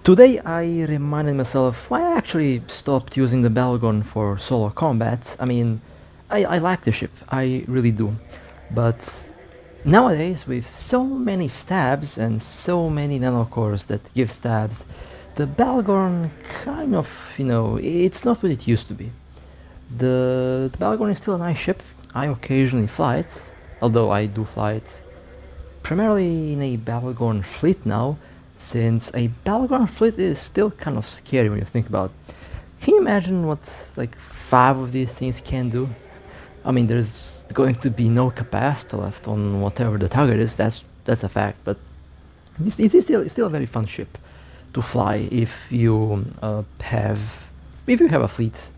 Today I reminded myself why I actually stopped using the Bhaalgorn for solo combat. I mean, I like the ship, I really do. But nowadays, with so many stabs and so many nanocores that give stabs, the Bhaalgorn kind of, it's not what it used to be. The Bhaalgorn is still a nice ship. I occasionally fly it, although I do fly it primarily in a Bhaalgorn fleet now, since a Bhaalgorn fleet is still kind of scary when you think about it. Can you imagine what like 5 of these things can do? I mean, there's going to be no capacity left on whatever the target is, that's a fact, but it's still a very fun ship to fly if you have a fleet.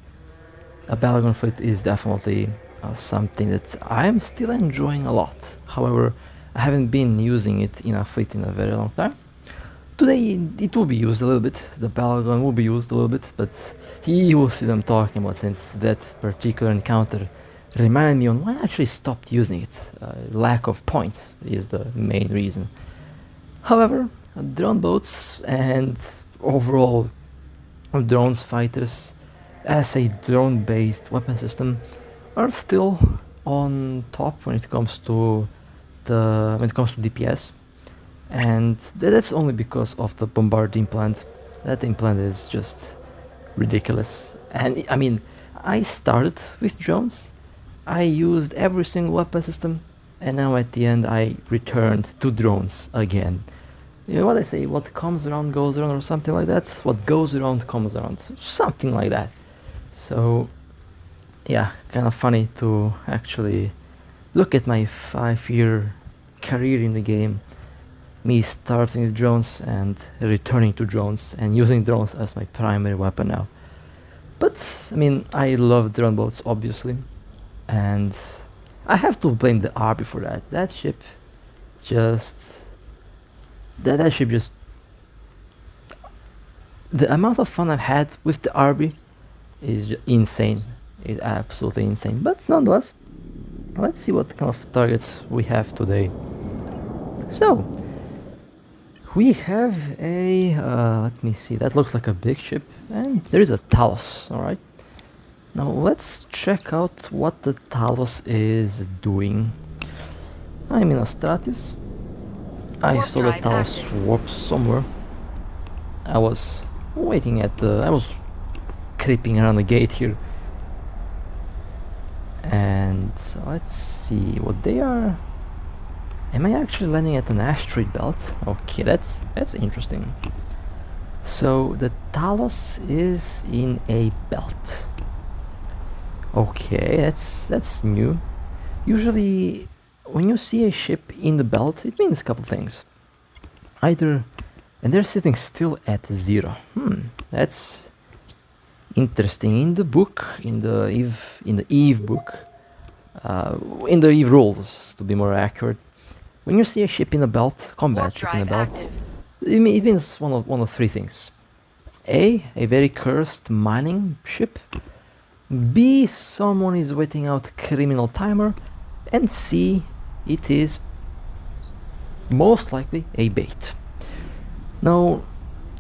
A Bhaalgorn fleet is definitely something that I'm still enjoying a lot. However, I haven't been using it in a fleet in a very long time. Today it will be used a little bit, the Bhaalgorn will be used a little bit, but you will see them talking about, since that particular encounter reminded me on why I actually stopped using it. Lack of points is the main reason. However, drone boats and overall drones fighters as a drone-based weapon system are still on top when it comes to DPS, and that's only because of the Bombard implant. That implant is just ridiculous. And I mean, I started with drones, I used every single weapon system, and now at the end I returned to drones again. You know what I say, what comes around goes around, or something like that. What goes around comes around, something like that. So yeah, kind of funny to actually look at my 5-year career in the game, me starting with drones and returning to drones and using drones as my primary weapon now. But I mean, I love drone boats obviously, and I have to blame the RB for that. That ship just the amount of fun I've had with the RB is insane. It's absolutely insane. But nonetheless, let's see what kind of targets we have today. So we have a let me see, that looks like a big ship, and there is a Talos. All right, now let's check out what the Talos is doing. I'm in a Stratios. I saw the Talos warp somewhere. I was waiting at I was creeping around the gate here, and let's see what they are. Am I actually landing at an asteroid belt? Okay, that's interesting. So the Talos is in a belt. Okay, that's new. Usually when you see a ship in the belt, it means a couple things. Either, and they're sitting still at 0. That's interesting. In the book, in the Eve book, in the Eve rules to be more accurate, when you see a ship in a belt, combat ship in a belt, it means one of 3 things. A very cursed mining ship. B, someone is waiting out criminal timer. And C, it is most likely a bait. Now,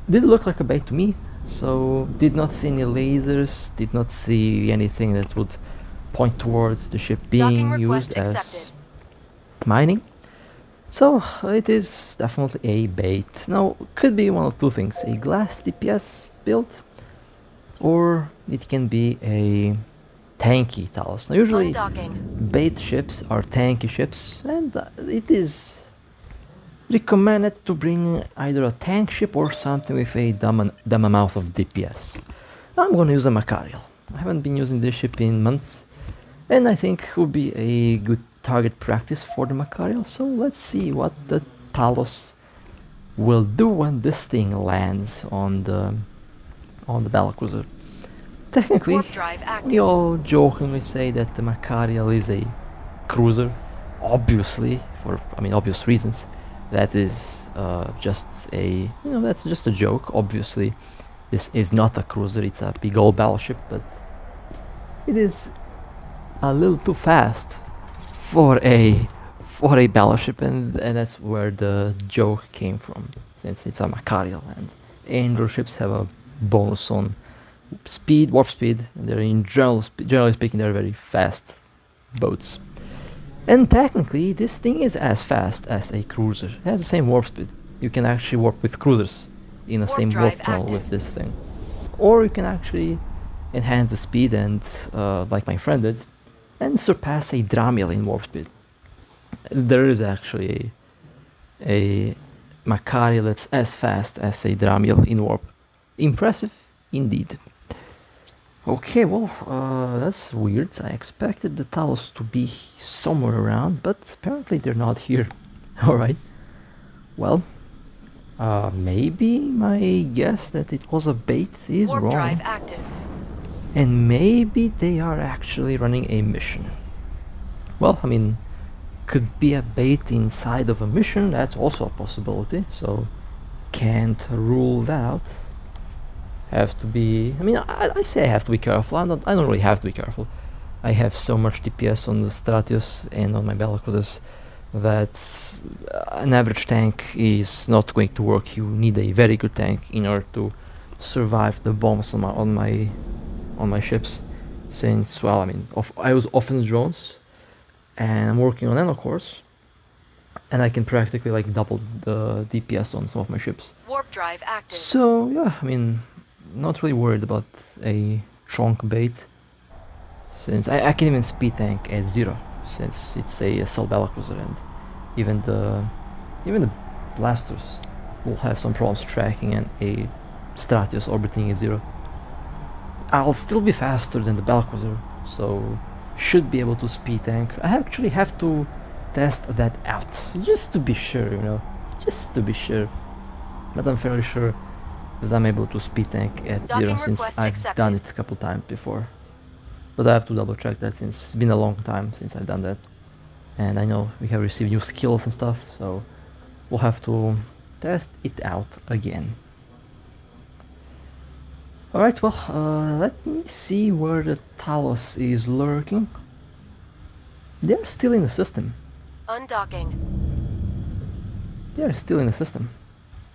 did look like a bait to me, so did not see any lasers, did not see anything that would point towards the ship being used as mining. So it is definitely a bait. Now, could be one of 2 things: a glass DPS build, or it can be a tanky Talos. Now, usually bait ships are tanky ships, and it is recommended to bring either a tank ship or something with a dumb amount of DPS. Now I'm gonna use a Macarial. I haven't been using this ship in months, and I think it would be a good target practice for the Macarial. So let's see what the Talos will do when this thing lands on the battlecruiser. Technically, we all jokingly say that the Macarial is a cruiser, obviously, for obvious reasons. That is just a that's just a joke. Obviously, this is not a cruiser; it's a big old battleship, but it is a little too fast for a battleship, and that's where the joke came from, since it's a Macarial and Angel ships have a bonus on speed, warp speed, and they're generally speaking, they're very fast boats. And technically, this thing is as fast as a cruiser. It has the same warp speed. You can actually warp with cruisers in the same warp tunnel with this thing. Or you can actually enhance the speed and, like my friend did, and surpass a Dramiel in warp speed. There is actually a Macarial that's as fast as a Dramiel in warp. Impressive indeed. Okay, well, that's weird. I expected the Talos to be somewhere around, but apparently they're not here. Alright. Well, maybe my guess that it was a bait is Warp wrong. drive active. And maybe they are actually running a mission. Well, I mean, could be a bait inside of a mission, that's also a possibility, so can't rule that out. Have to be, I mean, I say I have to be careful. I don't really have to be careful. I have so much DPS on the Stratios and on my battlecruisers that an average tank is not going to work. You need a very good tank in order to survive the bombs on my ships. Since, well, I mean, I use offense drones and I'm working on nanocores, and I can practically like double the DPS on some of my ships. Warp drive active. So yeah, I mean, not really worried about a chonk bait, since I can even speed tank at 0, since it's a assault battlecruiser, and even the blasters will have some problems tracking and a Stratios orbiting at 0. I'll still be faster than the battlecruiser, so should be able to speed tank. I actually have to test that out, just to be sure, you know, just to be sure. But I'm fairly sure that I'm able to speed tank at 0 since I've done it a couple times before. But I have to double check that since it's been a long time since I've done that. And I know we have received new skills and stuff, so we'll have to test it out again. Alright, well, let me see where the Talos is lurking. They're still in the system. Undocking. They're still in the system,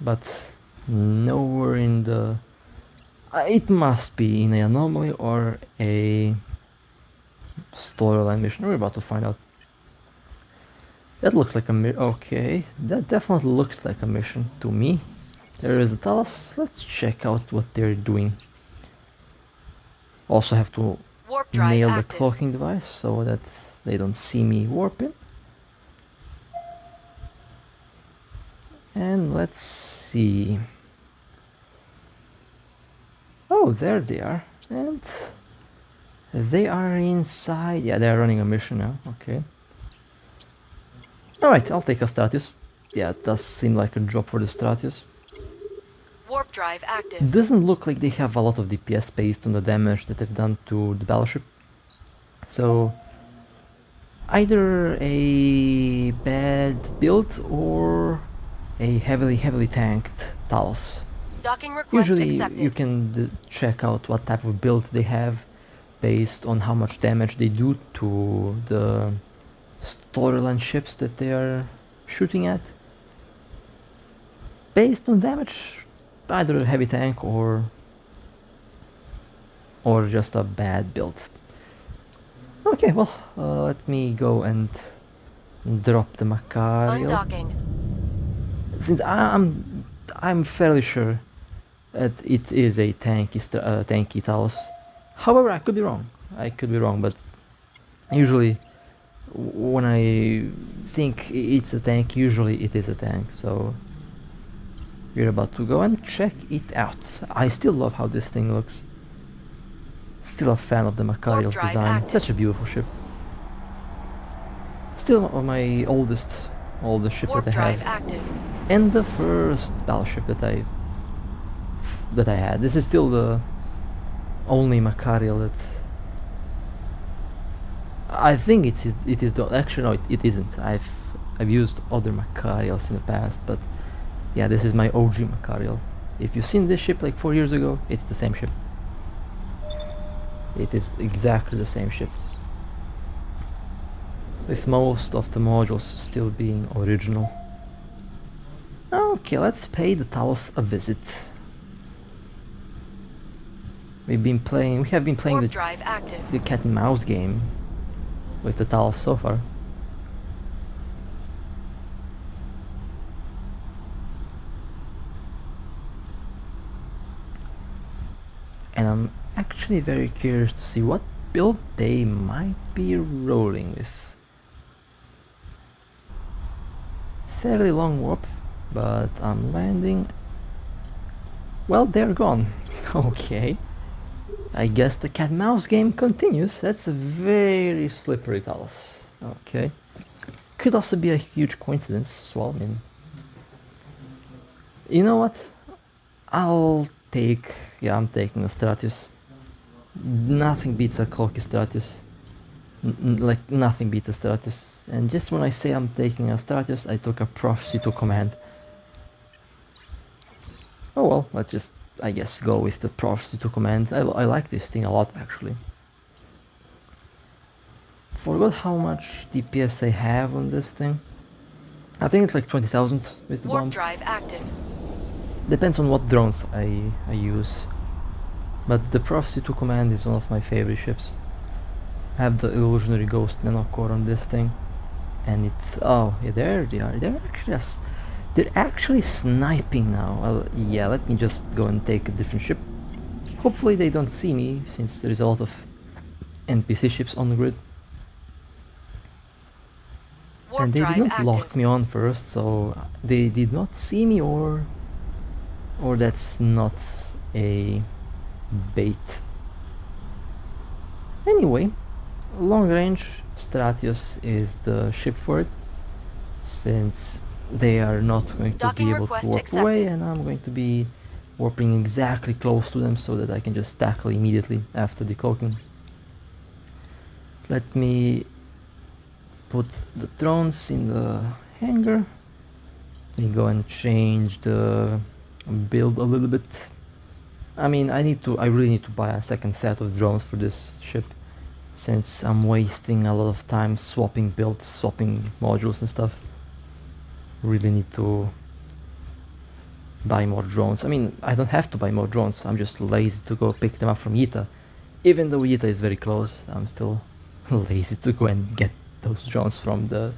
but nowhere in the... it must be in an anomaly or a storyline mission. We're about to find out. That looks like a okay, that definitely looks like a mission to me. There is the Talos. Let's check out what they're doing. Also have to nail the cloaking device so that they don't see me warping. And let's see. Oh, there they are. And they are inside. Yeah, they are running a mission now. Okay. Alright, I'll take a Stratios. Yeah, it does seem like a job for the Stratios. Warp drive active. Doesn't look like they have a lot of DPS based on the damage that they've done to the battleship. So either a bad build or a heavily tanked Talos. Docking request Usually accepted. you can check out what type of build they have based on how much damage they do to the storyline ships that they are shooting at. Based on damage, either a heavy tank or just a bad build. Okay, well, let me go and drop the Macarial. Undocking. Since I'm fairly sure that it is a tanky Talos. However, I could be wrong. But usually when I think it's a tank, usually it is a tank. So we're about to go and check it out. I still love how this thing looks. Still a fan of the Macarial's design. Active. Such a beautiful ship. Still my oldest ship Warp that I drive have. active. And the first battleship that I had. This is still the only Macarial that I think it is the actually no, it isn't. I've used other Macarials in the past, but yeah, this is my OG Macarial. If you've seen this ship like 4 years ago, it's the same ship. It is exactly the same ship, with most of the modules still being original. Okay, let's pay the Talos a visit. We have been playing Warp drive active. the cat and mouse game with the Talos so far. And I'm actually very curious to see what build they might be rolling with. Fairly long warp, but I'm landing. Well, they're gone. Okay. I guess the cat mouse game continues. That's a very slippery Talos. Okay. Could also be a huge coincidence as well. I mean, you know what? I'm taking a Stratios. Nothing beats a cloaky Stratios. Like nothing beats a Stratios. And just when I say I'm taking a Stratios, I took a Prophecy to command. Oh well, let's just, I guess, go with the Prophecy to command. I like this thing a lot, actually. Forgot how much DPS I have on this thing. I think it's like 20,000 with the Warp bombs. drive active. Depends on what drones I use. But the Prophecy to command is one of my favorite ships. I have the Illusionary Ghost Nanocore on this thing. And it's, oh yeah, there they are. They're actually sniping now. Well, yeah, let me just go and take a different ship. Hopefully they don't see me, since there is a lot of NPC ships on the grid. Warp And they did drive not active. lock me on first, so they did not see me, or that's not a bait. Anyway, long range Stratios is the ship for it, since they are not going to Docking be able to request warp accepted. away, and I'm going to be warping exactly close to them so that I can just tackle immediately after decloaking. Let me put the drones in the hangar. Let me go and change the build a little bit. I mean, I really need to buy a second set of drones for this ship, since I'm wasting a lot of time swapping builds, swapping modules and stuff. Really need to buy more drones. I mean, I don't have to buy more drones, I'm just lazy to go pick them up from Yita. Even though Yita is very close, I'm still lazy to go and get those drones from the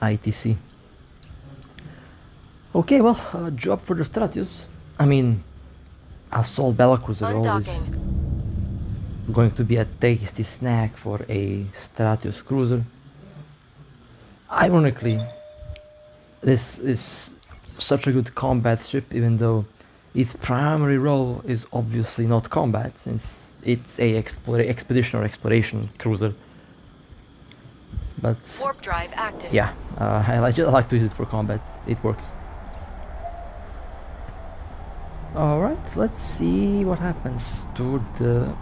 ITC. Okay, well, job for the Stratios. I mean, assault battlecruiser always Undocking. going to be a tasty snack for a Stratios cruiser. Ironically, this is such a good combat ship, even though its primary role is obviously not combat, since it's a expedition or exploration cruiser. But Warp drive active. yeah, I like to use it for combat. It works. Alright, let's see what happens to the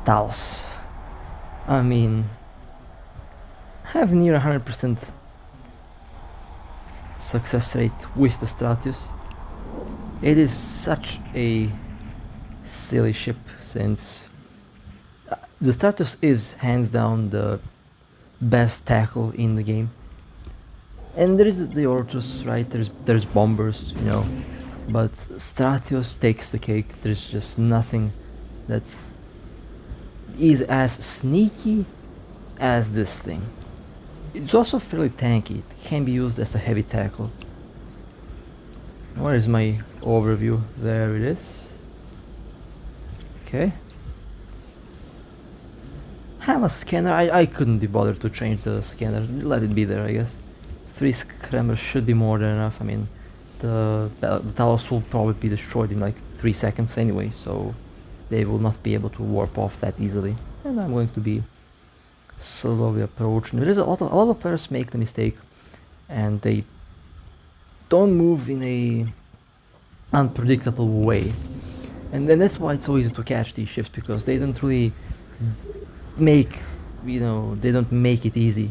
Talos. I mean, have near 100% success rate with the Stratios. It is such a silly ship, since the Stratios is hands down the best tackle in the game. And there is the Ortus, right? There's bombers, you know, but Stratios takes the cake. There's just nothing that is as sneaky as this thing. It's also fairly tanky. It can be used as a heavy tackle. Where is my overview? There it is. Okay. Have a scanner. I couldn't be bothered to change the scanner. Let it be there, I guess. 3 scrammers should be more than enough. I mean, the Talos will probably be destroyed in like 3 seconds anyway, so they will not be able to warp off that easily. And I'm going to be slowly approaching. There is a lot of players make the mistake, and they don't move in a unpredictable way. And then that's why it's so easy to catch these ships, because they don't really make, you know, they don't make it easy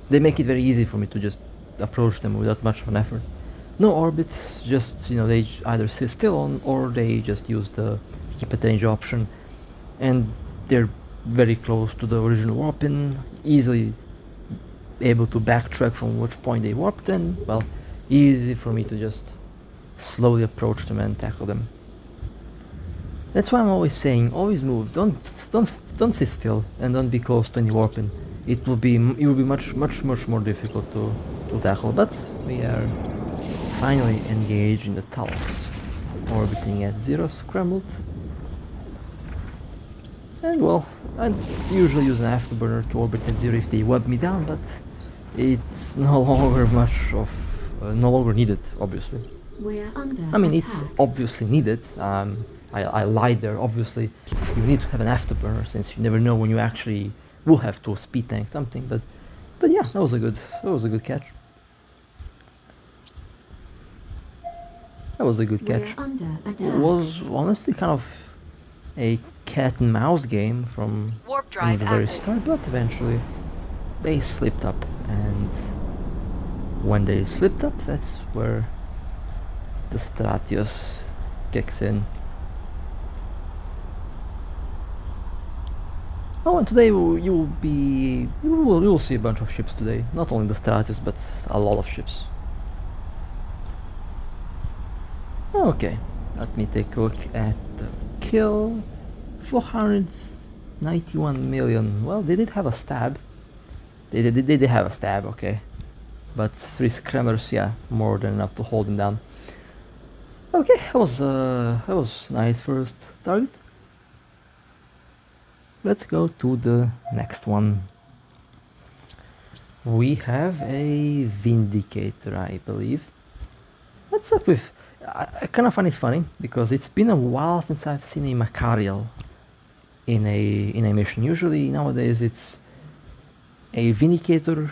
they make it very easy for me to just approach them without much of an effort. No orbit, just, you know, they either sit still on, or they just use the keep at range option, and they're very close to the original warp in, easily able to backtrack from which point they warped, and well, easy for me to just slowly approach them and tackle them. That's why I'm always saying, always move. Don't sit still and don't be close to any warping. It will be much more difficult to tackle. But we are finally engaged in the Talos, orbiting at 0 scrambled. And well, I usually use an afterburner to orbit at 0 if they web me down, but it's no longer no longer needed, obviously. We're under I mean, attack. it's obviously needed. I lied there. Obviously, you need to have an afterburner since you never know when you actually will have to speed tank something. But yeah, that was a good catch. That was a good catch. We're under It attack. was honestly kind of a cat and mouse game from Warp drive the very active. start, but eventually they slipped up, and when they slipped up, that's where the Stratios kicks in. Oh, and today you will see a bunch of ships today. Not only the Stratios, but a lot of ships. Okay, let me take a look at the kill. 491 million. Well, they did have a stab. They did have a stab, okay. But 3 scrammers, yeah, more than enough to hold them down. Okay, that was nice first target. Let's go to the next one. We have a Vindicator, I believe. What's up with... I kind of find it funny, because it's been a while since I've seen a Macarial in a mission. Usually, nowadays, it's a Vindicator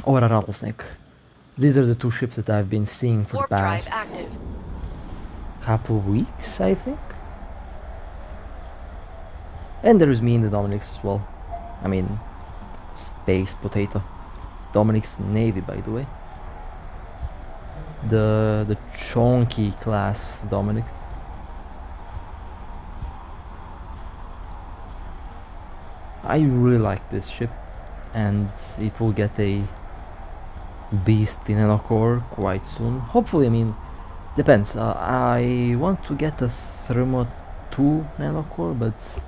or a Rattlesnake. These are the two ships that I've been seeing for Warp the drive past active. couple weeks, I think. And there is me in the Dominic's as well. I mean, Space Potato. Dominic's Navy, by the way. The chunky class Dominic's. I really like this ship, and it will get a beast in Enocore quite soon. Hopefully, I mean, depends. I want to get a Thermo 2 Nanocore, but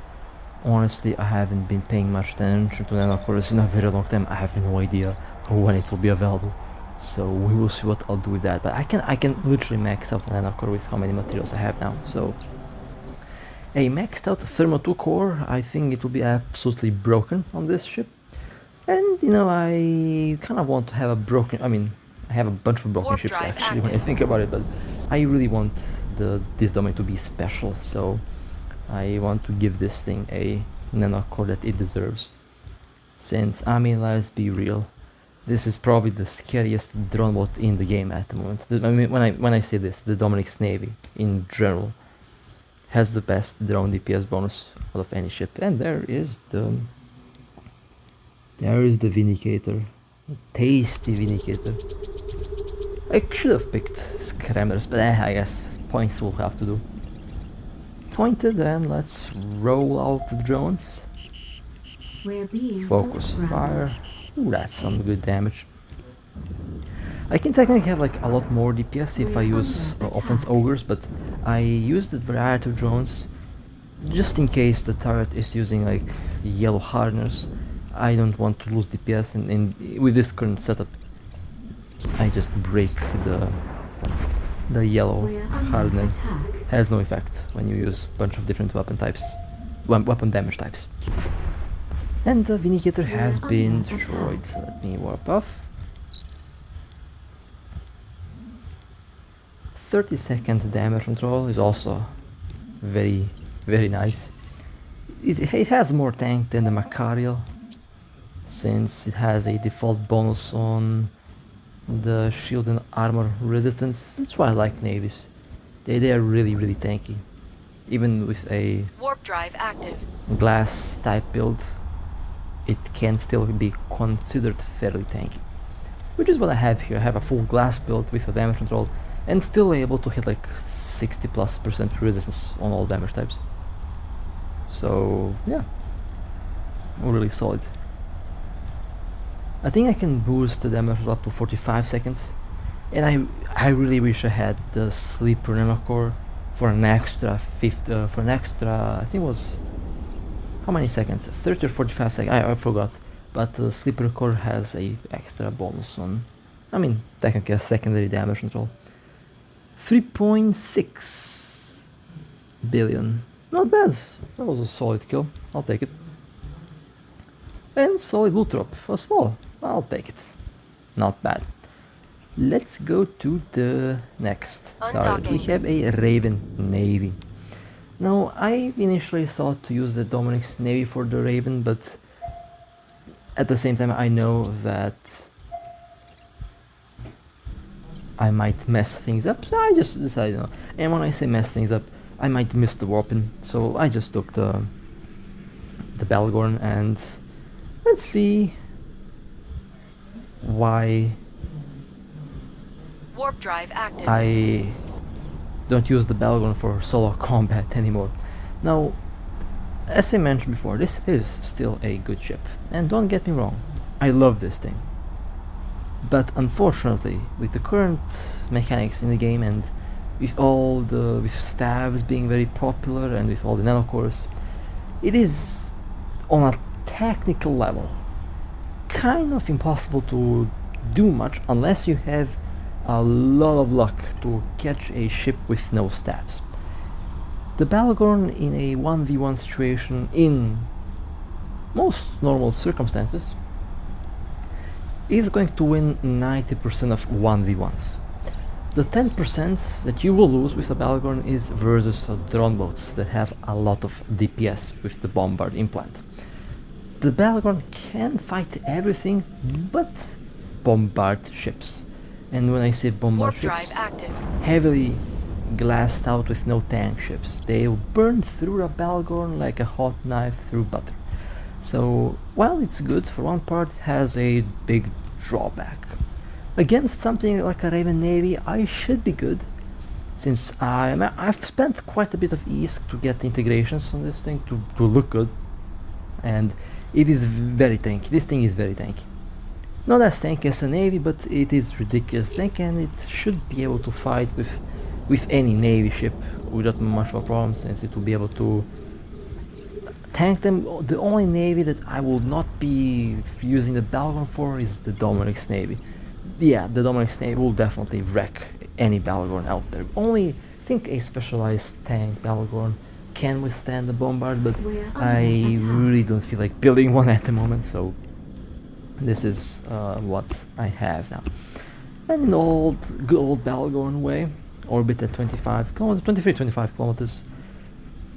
honestly, I haven't been paying much attention to Nanocores in a very long time. I have no idea when it will be available, so we will see what I'll do with that. But I can literally max out Nanocore with how many materials I have now. So a maxed out Thermo 2 core, I think it will be absolutely broken on this ship. And you know, I kind of want to have a broken. I mean, I have a bunch of broken Warp ships drive actually when I active. think about it, but I really want this domain to be special. So I want to give this thing a nanocore that it deserves. Since, I mean, let's be real, this is probably the scariest drone bot in the game at the moment. I mean, when I say this, the Dominic's Navy in general has the best drone DPS bonus out of any ship, and there is the Vindicator, tasty Vindicator. I should have picked Scrammers, but I guess points will have to do. Pointed, and let's roll out the drones. We're being Focus scrambled. fire. Ooh, that's some good damage. I can technically have like a lot more DPS if I use offense ogres, but I use the variety of drones just in case the turret is using like yellow hardeners. I don't want to lose DPS, and with this current setup, I just break the yellow We're under hardener. attack. Has no effect when you use a bunch of different weapon types, weapon damage types. And the Vindicator has We're been under destroyed, attack. so let me warp off. 30-second damage control is also very, very nice. It has more tank than the Macarial, since it has a default bonus on the shield and armor resistance. That's why I like navies. They are really, really tanky. Even with a Warp drive active. glass type build, it can still be considered fairly tanky. Which is what I have here. I have a full glass build with a damage control and still able to hit like 60+% resistance on all damage types. So yeah, really solid. I think I can boost the damage up to 45 seconds, And I really wish I had the sleeper nanocore for an extra I think it was, how many seconds, 30 or 45 seconds, I forgot, but the sleeper core has a extra bonus on, I mean technically a secondary damage control. 3.6 billion, not bad, that was a solid kill, I'll take it. And solid loot drop as well, I'll take it, not bad. Let's go to the next target. We have a Raven Navy. Now, I initially thought to use the Dominic's Navy for the Raven, but at the same time I know that I might mess things up, so I just decided no. And when I say mess things up, I might miss the weapon, so I just took the Bhaalgorn, and let's see why Warp drive active. I don't use the Bhaalgorn for solo combat anymore. Now, as I mentioned before, this is still a good ship, and don't get me wrong, I love this thing. But unfortunately, with the current mechanics in the game, and with stabs being very popular, and with all the nanocores, it is on a technical level kind of impossible to do much unless you have a lot of luck to catch a ship with no stabs. The Bhaalgorn in a 1v1 situation in most normal circumstances is going to win 90% of 1v1s. The 10% that you will lose with the Bhaalgorn is versus drone boats that have a lot of DPS with the bombard implant. The Bhaalgorn can fight everything but bombard ships. And when I say bombard ships, heavily glassed out with no tank ships. They'll burn through a Bhaalgorn like a hot knife through butter. So while it's good for one part, it has a big drawback. Against something like a Raven Navy, I should be good, since I've spent quite a bit of ESC to get integrations on this thing to look good, and it is very tanky. This thing is very tanky. Not as tanky as a Navy, but it is ridiculous tanky, and it should be able to fight with any Navy ship without much of a problem, since it will be able to tank them. The only Navy that I will not be using the Bhaalgorn for is the Dominic's Navy. Yeah, the Dominic's Navy will definitely wreck any Bhaalgorn out there. Only, I think a specialized tank Bhaalgorn can withstand the bombard, but I really don't feel like building one at the moment, so this is what I have now. And in the good old Bhaalgorn way, orbit at 25 kilometers, 23-25 kilometers,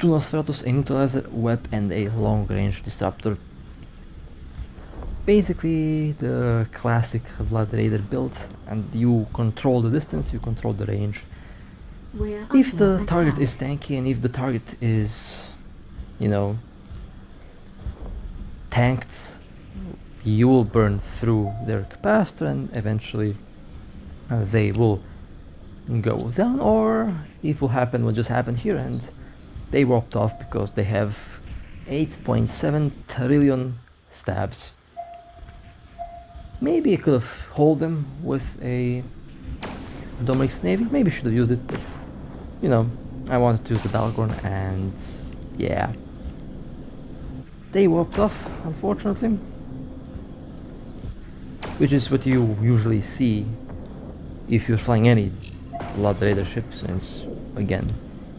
2 Stratios, a neutralizer, web, and a long-range disruptor. Basically the classic Blood Raider build, and you control the distance, you control the range. If the target is tanky, and if the target is, you know, tanked, you will burn through their capacitor, and eventually they will go down, or it will happen what just happened here, and they warped off because they have 8.7 trillion stabs. Maybe I could have hold them with a Dominic's Navy, maybe should have used it, but you know, I wanted to use the Bhaalgorn, and yeah, they warped off, unfortunately, which is what you usually see if you're flying any Blood Raider ship, since again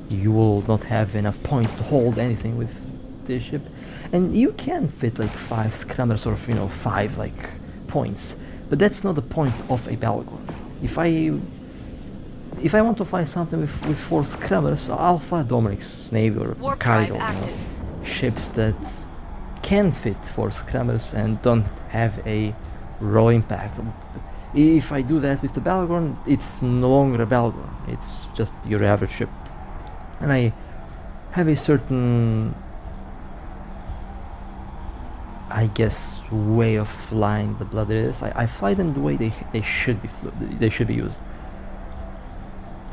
you will not have enough points to hold anything with this ship, and you can fit like 5 scrummers, or 5 like points, but that's not the point of a Bhaalgorn. If I want to fly something with 4 scrummers, I'll fly Dominic's Navy or Caracal, ships that can fit 4 scrummers and don't have a raw impact. If I do that with the Bhaalgorn, it's no longer a Bhaalgorn, it's just your average ship. And I have a certain, I guess, way of flying the Blood Raiders. I fly them the way they should be used,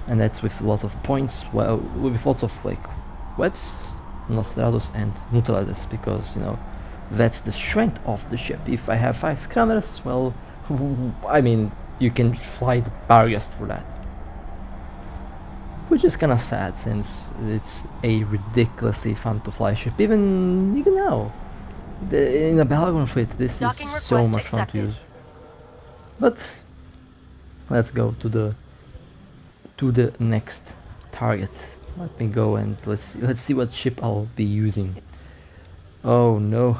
and that's with lots of points, well, with lots of like webs, Nostrados, and neutralizers, because that's the strength of the ship. If I have 5 scrummers, well, I mean, you can fly the barriers for that. Which is kinda sad since it's a ridiculously fun to fly ship, even now. In a Bhaalgorn fleet, this Docking is so request much fun to accepted. use. But let's go to the next target. Let me go and let's see what ship I'll be using. Oh no,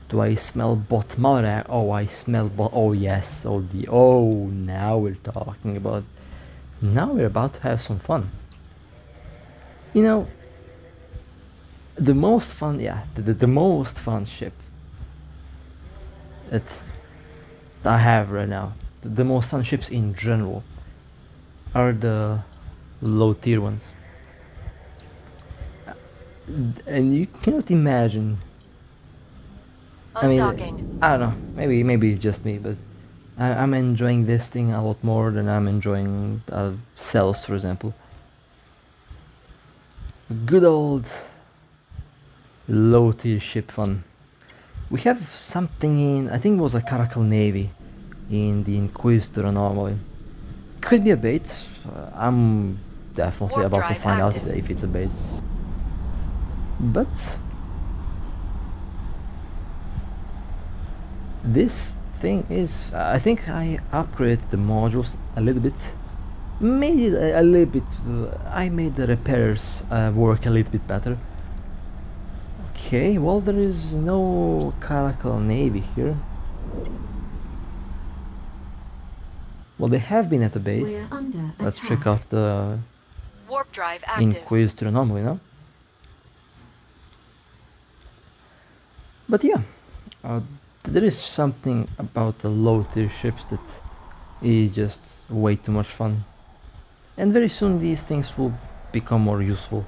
do I smell bot malware? Oh, I smell bot. Oh yes, now we're talking about. Now we're about to have some fun. You know, the most fun, yeah, the most fun ship that I have right now, the most fun ships in general, are the low tier ones. And you cannot imagine. I mean, Undocking. I don't know. Maybe it's just me, but I'm enjoying this thing a lot more than I'm enjoying cells, for example. Good old low tier ship fun. We have something in, I think it was a Caracal Navy in the Inquisitor anomaly. Could be a bait. I'm definitely Warp about to drive find out active. if it's a bait. But this thing is, I think I upgraded the modules a little bit. Made it a little bit, I made the repairs work a little bit better. Okay, well, there is no Caracal Navy here. Well, they have been at the base. We're under Let's attack. check out the Warp drive active. Inquisitor anomaly now. But yeah, there is something about the low tier ships that is just way too much fun. And very soon these things will become more useful,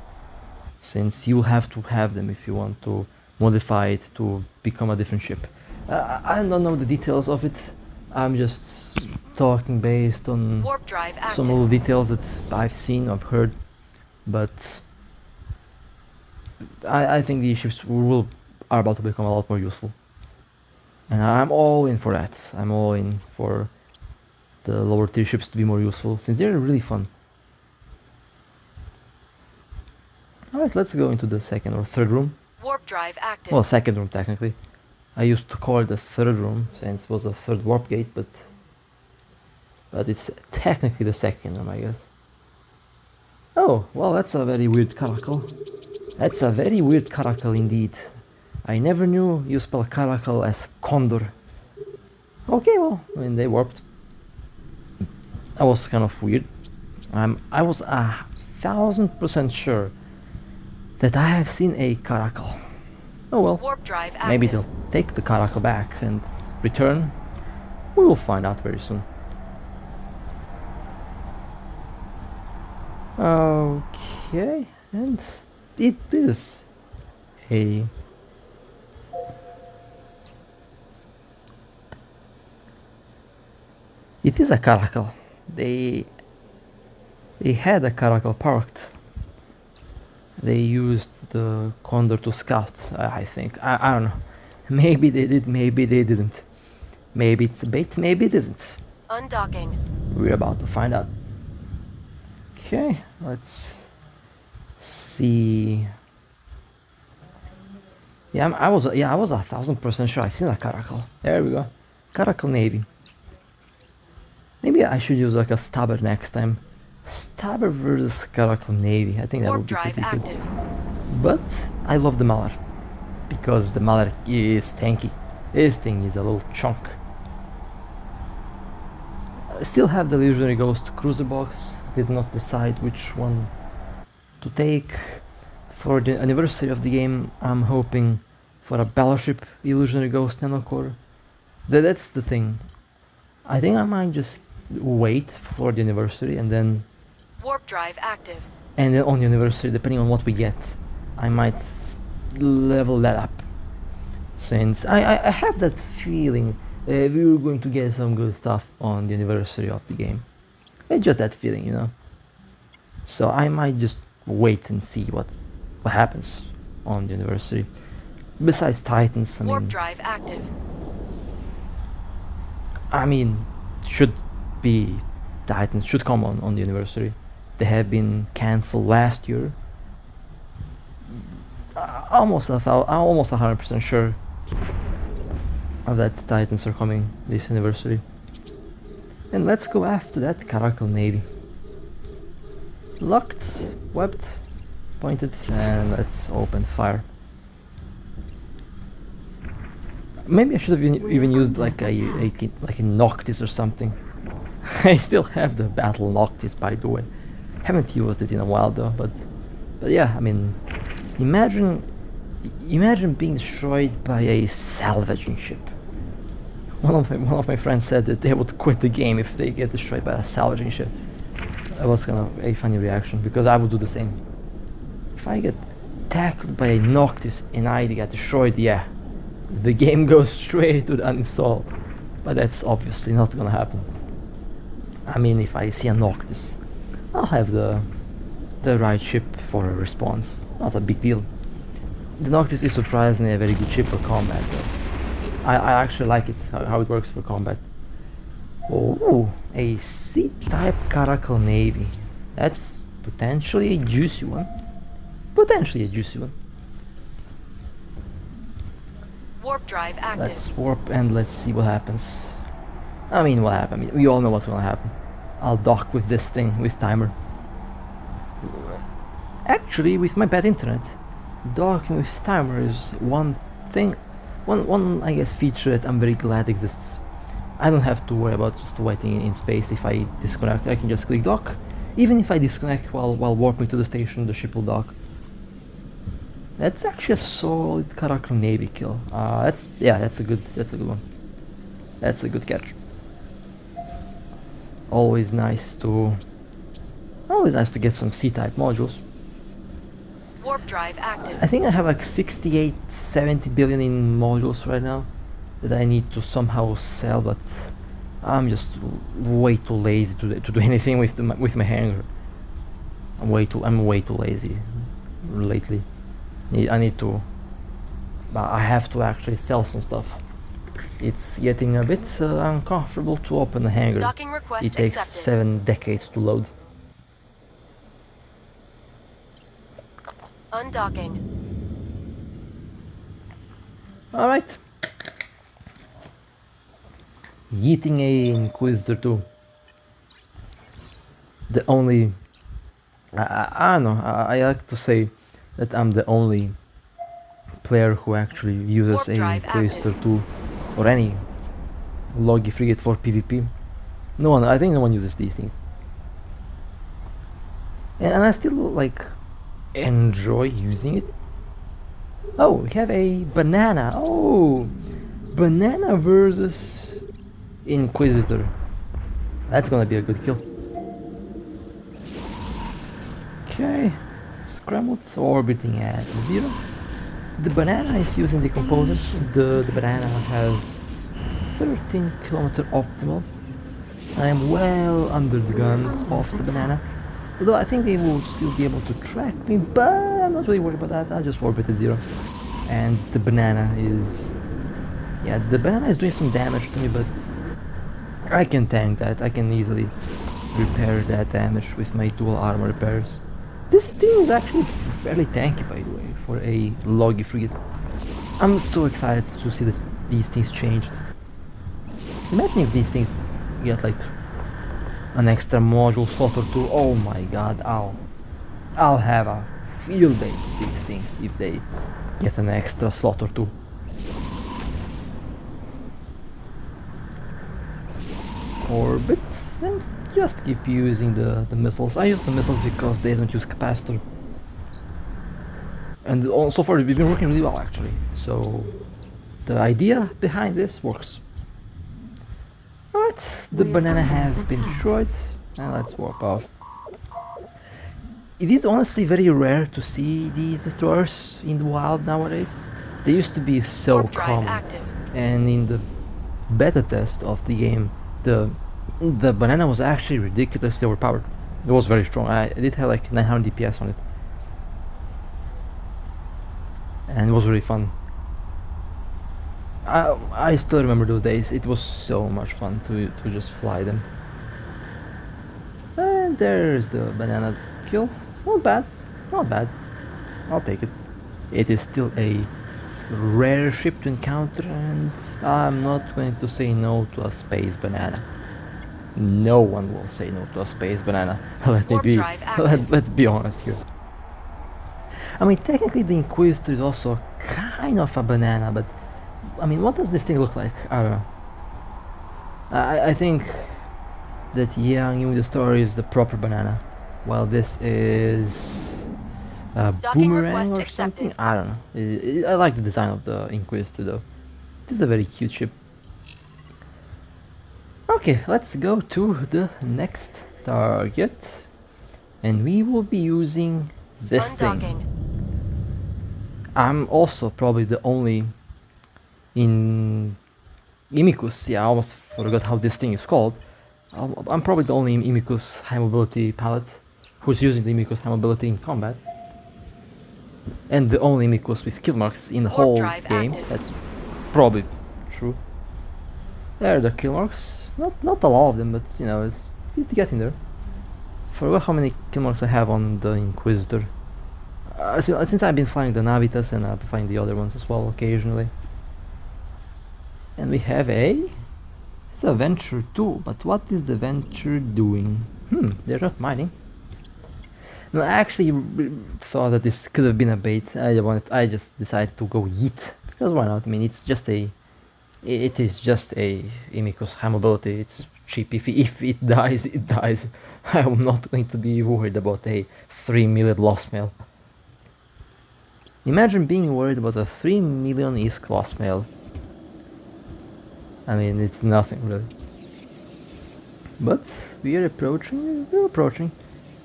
since you'll have to have them if you want to modify it to become a different ship. I don't know the details of it. I'm just talking based on Warp drive active. some little details that I've seen, I've heard, but I think these ships are about to become a lot more useful. And I'm all in for that. I'm all in for the lower tier ships to be more useful, since they're really fun. Alright, let's go into the second or third room. Warp drive active. Well, second room technically. I used to call it the third room since it was a third warp gate, but it's technically the second room, I guess. Oh, well, that's a very weird caracal. That's a very weird caracal indeed. I never knew you spell caracal as condor. Okay, well, I mean, they warped. That was kind of weird. I was 1000% sure that I have seen a caracal. Oh well, Warp drive active. maybe they'll take the caracal back and return. We will find out very soon. Okay, and it is a caracal. They had a caracal parked. They used the condor to scout, I think. I don't know. Maybe they did, maybe they didn't. Maybe it's a bait, maybe it isn't. Undocking. We're about to find out. Okay, let's see. Yeah, I was 1000% sure I've seen a caracal. There we go. Caracal Navy. Maybe I should use like a stabber next time. Stabber versus Caracal Navy. I think that Warp would be drive pretty good. active. But I love the Malar, because the Malar is tanky. This thing is a little chunk. I still have the Illusionary Ghost cruiser box. Did not decide which one to take. For the anniversary of the game, I'm hoping for a Battleship Illusionary Ghost Nanocore. That's the thing. I think I might just wait for the anniversary and then Warp drive active. on the anniversary, depending on what we get, I might level that up. Since I have that feeling we were going to get some good stuff on the anniversary of the game. It's just that feeling, you know. So I might just wait and see what happens on the anniversary. Besides Titans, Warp drive active. I mean, should be Titans should come on the anniversary. They have been cancelled last year. Almost 100% sure of that Titans are coming this anniversary. And let's go after that Caracal Navy. Locked, webbed, pointed, and let's open fire. Maybe I should have even used like a Noctis or something. I still have the battle Noctis, by the way. Haven't used it in a while though, but yeah, I mean, imagine being destroyed by a salvaging ship. One of my friends said that they would quit the game if they get destroyed by a salvaging ship. That was kind of a funny reaction, because I would do the same. If I get tackled by a Noctis and I get destroyed, yeah, the game goes straight to the uninstall. But that's obviously not gonna happen. I mean, if I see a Noctis, I'll have the right ship for a response. Not a big deal. The Noctis is surprisingly a very good ship for combat though. I actually like it, how it works for combat. Oh, a C-type Caracal Navy. That's potentially a juicy one. Warp drive active. Let's warp and let's see what happens. I mean, what happened? We all know what's gonna happen. I'll dock with this thing with timer. Actually, with my bad internet, docking with timer is one thing, one I guess feature that I'm very glad exists. I don't have to worry about just waiting in space. If I disconnect, I can just click dock. Even if I disconnect while warping to the station, the ship will dock. That's actually a solid Caracal Navy kill. That's a good one. That's a good catch. Always nice to get some C-type modules. Warp drive active. I think I have like 68, 70 billion in modules right now that I need to somehow sell, but I'm just way too lazy to do anything with my hangar. I'm way too lazy lately. I have to actually sell some stuff. It's getting a bit uncomfortable to open a hangar. Docking request It takes accepted. 7 decades to load. Undocking. Alright. Yeeting a Inquisitor too. The only... I don't know, I like to say that I'm the only player who actually uses Warp a drive Inquisitor 2 or any loggy frigate for PvP. I think no one uses these things. And I still like enjoy using it. Oh, we have a banana. Oh, banana versus Inquisitor. That's gonna be a good kill. Okay, scrambled, orbiting at 0. The banana is using decomposers. The banana has 13 kilometer optimal. I am well under the guns of the banana. Although I think they will still be able to track me, but I'm not really worried about that. I'll just orbit at 0. And the banana is... yeah, the banana is doing some damage to me, but I can tank that. I can easily repair that damage with my dual armor repairs. This thing is actually fairly tanky, by the way, for a loggy frigate. I'm so excited to see that these things changed. Imagine if these things get like an extra module slot or 2. Oh my god, I'll have a field day with these things if they get an extra slot or 2. Orbit and just keep using the missiles. I use the missiles because they don't use capacitor. And so far we've been working really well actually. So the idea behind this works. Alright, the banana has been destroyed, and let's warp off. It is honestly very rare to see these destroyers in the wild nowadays. They used to be so Warp drive common, active. and in the beta test of the game, the banana was actually ridiculously overpowered. It was very strong. I did have like 900 DPS on it, and it was really fun. I still remember those days. It was so much fun to just fly them. And there's the banana kill. Not bad, not bad. I'll take it. It is still a rare ship to encounter, and I'm not going to say no to a space banana. No one will say no to a space banana. Let me Warp be. drive active. Let's be honest here. I mean, technically the Inquisitor is also kind of a banana, but I mean, what does this thing look like? I don't know. I think that Yang in the story is the proper banana, while this is a Docking boomerang request or accepted. something. I don't know. I like the design of the Inquisitor though. This is a very cute ship. Okay, let's go to the next target, and we will be using this thing. Undocking. I'm also probably the only in Imicus. Yeah, I almost forgot how this thing is called. I'm probably the only Imicus high mobility pilot who's using the Imicus high mobility in combat, and the only Imicus with kill marks in the Warp whole drive game. active. That's probably true. There are the kill marks. Not a lot of them, but you know, it's getting there. Forgot how many kill marks I have on the Inquisitor. Since I've been flying the Navitas and I've been flying the other ones as well occasionally. And we have it's a Venture too, but what is the Venture doing? They're not mining. No, I actually thought that this could have been a bait. I just decided to go yeet, because why not? I mean, it is just a Imicus high mobility. It's cheap. If it dies, it dies. I'm not going to be worried about a 3 million lost mail. Imagine being worried about a 3 million ISK lost mail. I mean, it's nothing really. But we're approaching.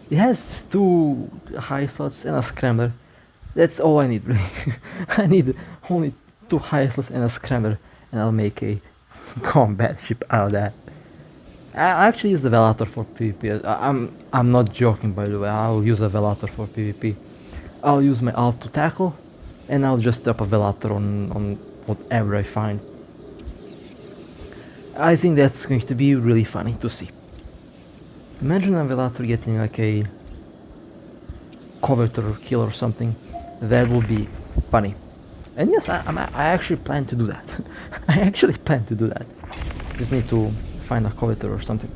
It has 2 high slots and a scrambler. That's all I need really. I need only 2 high slots and a scrambler, and I'll make a combat ship out of that. I'll actually use the Velator for PvP. I'm not joking, by the way. I'll use a Velator for PvP. I'll use my alt to tackle, and I'll just drop a Velator on whatever I find. I think that's going to be really funny to see. Imagine a Velator getting like a coveter kill or something. That would be funny. And yes, I actually plan to do that. I actually plan to do that. Just need to find a coveter or something.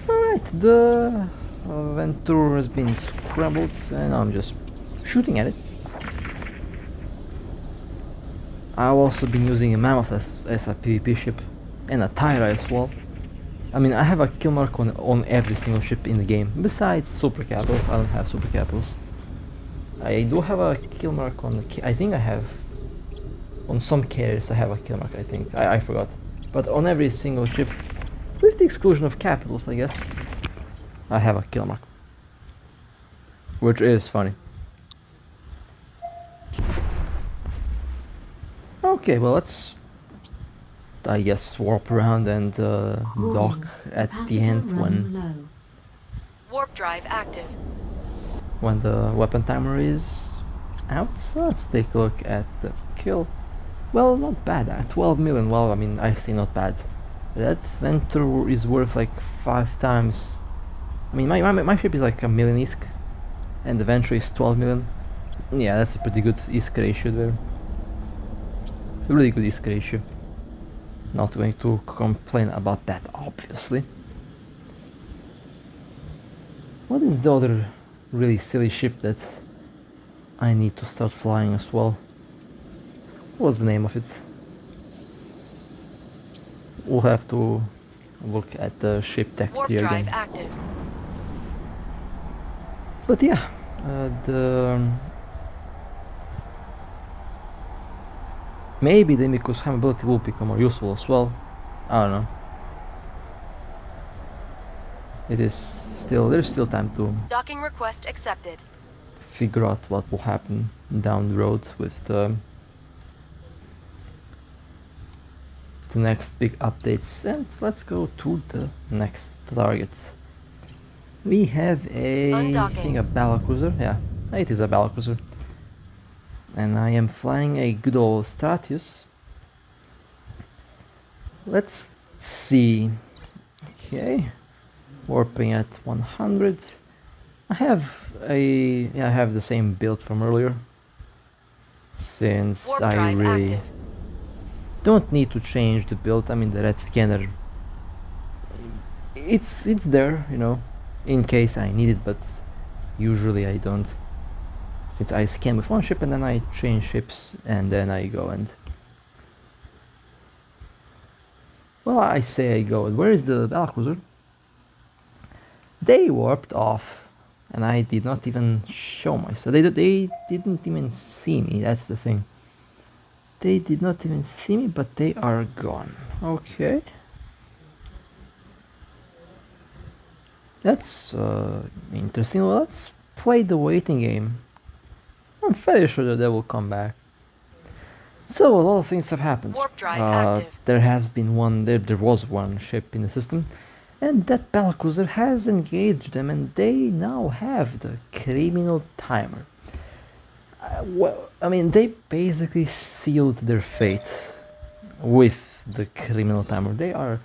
Alright, the Venture has been scrambled, and I'm just shooting at it. I've also been using a Mammoth as a PvP ship, and a Tyra as well. I mean, I have a kill mark on every single ship in the game. Besides Super Capitals, I don't have Super Capitals. I do have a kill mark on I think I have on some carriers. I have a kill mark, I think. I forgot. But on every single ship, with the exclusion of Capitals, I guess, I have a kill mark. Which is funny. Okay, well, let's, I guess, warp around and dock at the end Warp drive active. when the weapon timer is out. So let's take a look at the kill. Well, not bad. 12 million. Well, I mean, I say not bad. That Venture is worth like 5 times. I mean, my ship is like a million ISK, and the Venture is 12 million. Yeah, that's a pretty good ISK ratio there. A really good ISK ratio. Not going to complain about that, obviously. What is the other really silly ship that I need to start flying as well? What's the name of it? We'll have to look at the ship tech Warp tree drive again. active. But yeah, maybe the Imicus high mobility will become more useful as well. I don't know. There's still time to Docking request accepted. figure out what will happen down the road with the next big updates. And let's go to the next target. We have I think a battlecruiser. Yeah, it is a battlecruiser. And I am flying a good old Stratios. let's see. Okay, warping at 100. I have the same build from earlier, since Warp I drive really active. don't need to change the build. I mean, the red scanner, it's there, you know, in case I need it, but usually I don't, since I scan with one ship and then I change ships and then I go and, well, I say I go. Where is the Battlecruiser? They warped off and I did not even show myself. They didn't even see me, that's the thing. They did not even see me, but they are gone. Okay. That's interesting. Well, let's play the waiting game. I'm fairly sure that they will come back. So a lot of things have happened. Warp drive active. There was one ship in the system, and that battlecruiser has engaged them, and they now have the criminal timer. Well, I mean, they basically sealed their fate with the criminal timer. They are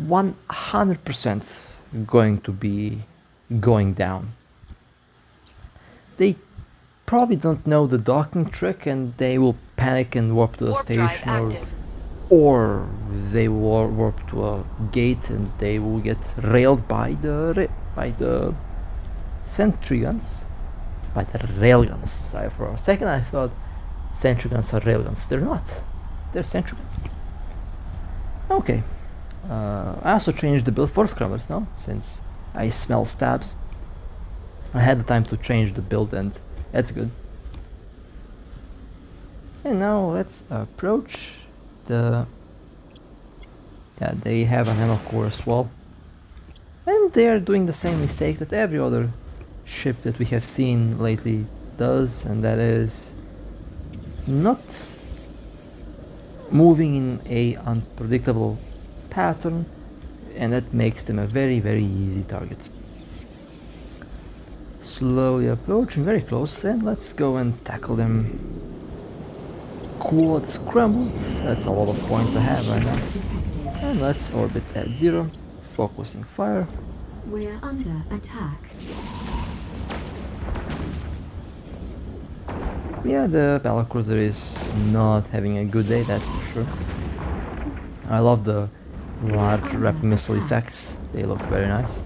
100% going to be going down. They probably don't know the docking trick and they will panic and warp to the Warp drive station, active. or they will warp to a gate and they will get railed by the sentry guns, by the railguns. For a second I thought sentry guns are railguns. They're not. They're sentry guns. Okay. I also changed the build for scrummers now, since I smell stabs. I had the time to change the build and that's good. And now let's approach the... Yeah, they have a nano core as well. And they are doing the same mistake that every other ship that we have seen lately does, and that is not moving in a unpredictable pattern, and that makes them a very, very easy target. Slowly approaching, very close, and let's go and tackle them. Quad scrambled, that's a lot of points I have right now. Detected. And let's orbit at 0, focusing fire. We're under attack. Yeah, the battlecruiser is not having a good day, that's for sure. I love the large rep missile effects, they look very nice.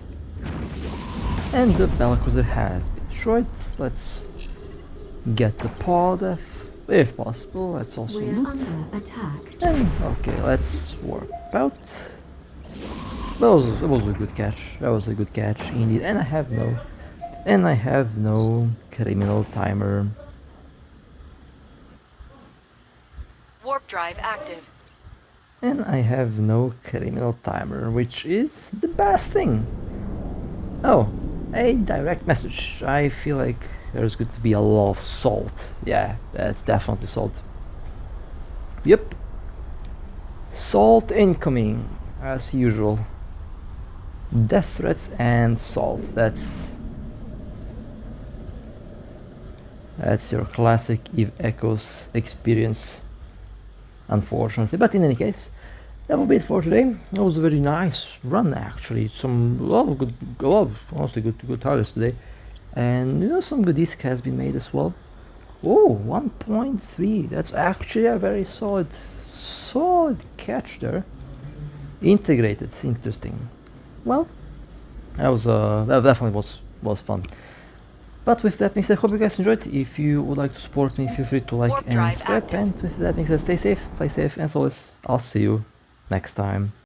And the battlecruiser has been destroyed. Let's get the pod if possible. Let's also We're loot. under attack. And okay, let's warp out. That was a good catch. That was a good catch indeed. And I have no criminal timer. Warp drive active. And I have no criminal timer, which is the best thing. Oh, a direct message. I feel like there's going to be a lot of salt. Yeah, that's definitely salt. Yep. Salt incoming, as usual. Death threats and salt. That's your classic Eve Echoes experience, unfortunately. But in any case, that will be it for today. It was a very nice run, actually. A lot of honestly good targets today, and you know, some good disc has been made as well. Oh, 1.3. That's actually a very solid catch there. Integrated, interesting. Well, that definitely was fun. But with that being said, I hope you guys enjoyed. If you would like to support me, feel free to like Warp and drive subscribe. active. And with that being said, stay safe, play safe, and as always, I'll see you next time.